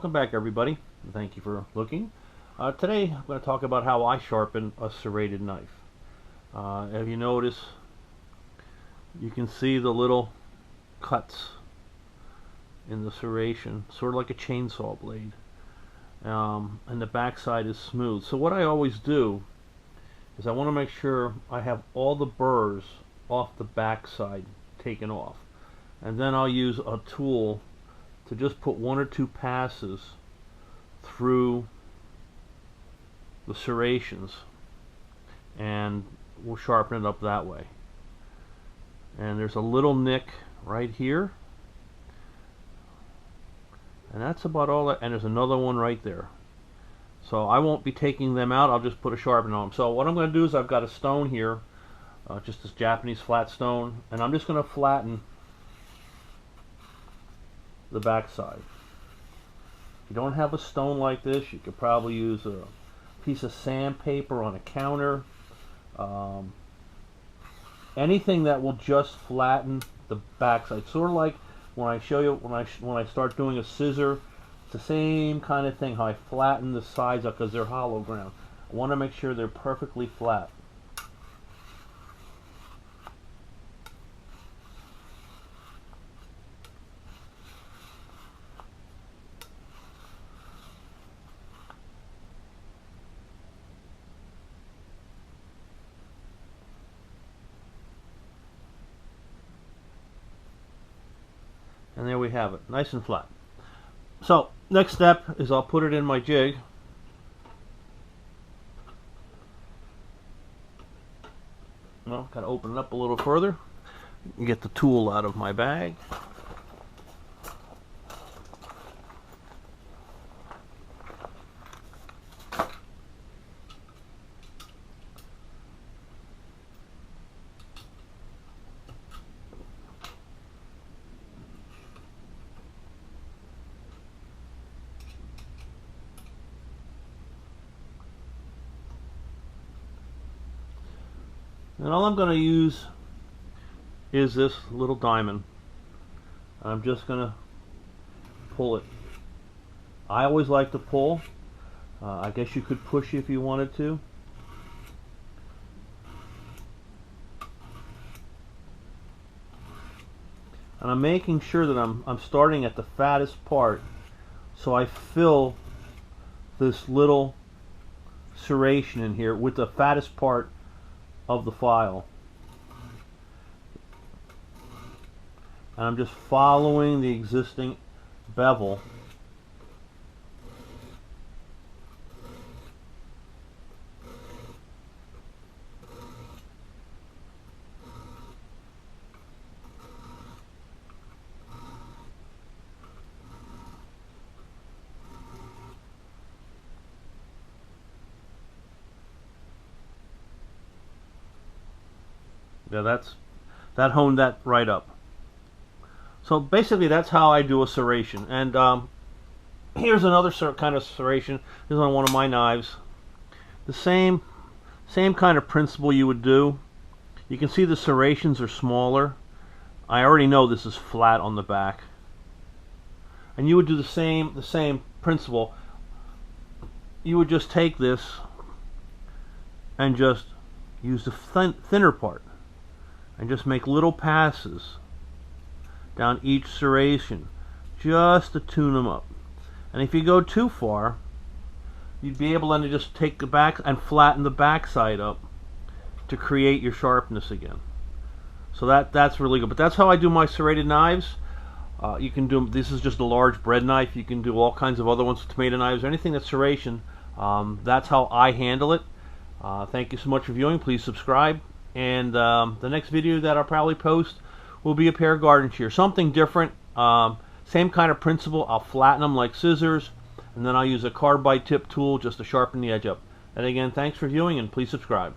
Welcome back, everybody. Thank you for looking. Today I'm going to talk about how I sharpen a serrated knife. If you notice, you can see the little cuts in the serration, sort of like a chainsaw blade, and the backside is smooth. So what I always do is I want to make sure I have all the burrs off the backside taken off, and then I'll use a tool to just put one or two passes through the serrations, and we'll sharpen it up that way. And there's a little nick right here, and that's about all that, and there's another one right there. So I won't be taking them out, I'll just put a sharpener on them. So what I'm going to do is I've got a stone here, just this Japanese flat stone, and I'm just going to flatten the backside. If you don't have a stone like this, you could probably use a piece of sandpaper on a counter. Anything that will just flatten the backside. Sort of like when I show you when I start doing a scissor, it's the same kind of thing. How I flatten the sides up because they're hollow ground. I want to make sure they're perfectly flat. And there we have it, nice and flat. So next step is I'll put it in my jig. Well, gotta open it up a little further. Get the tool out of my bag. And all I'm going to use is this little diamond. I'm just going to pull it. I always like to pull. I guess you could push if you wanted to. And I'm making sure that I'm starting at the fattest part, so I fill this little serration in here with the fattest part of the file, and I'm just following the existing bevel . Yeah, that honed that right up. So basically that's how I do a serration. And here's another kind of serration. This is on one of my knives. The same kind of principle you would do. You can see the serrations are smaller. I already know this is flat on the back. And you would do the same principle. You would just take this and just use the thinner part, and just make little passes down each serration just to tune them up. And if you go too far, you'd be able to just take the back and flatten the backside up to create your sharpness again. So that's really good. But that's how I do my serrated knives. You can do, this is just a large bread knife. You can do all kinds of other ones with tomato knives, or anything that's serration. That's how I handle it. Thank you so much for viewing. Please subscribe. And the next video that I'll probably post will be a pair of garden shears. Something different. Same kind of principle. I'll flatten them like scissors, and then I'll use a carbide tip tool just to sharpen the edge up. And again, thanks for viewing, and please subscribe.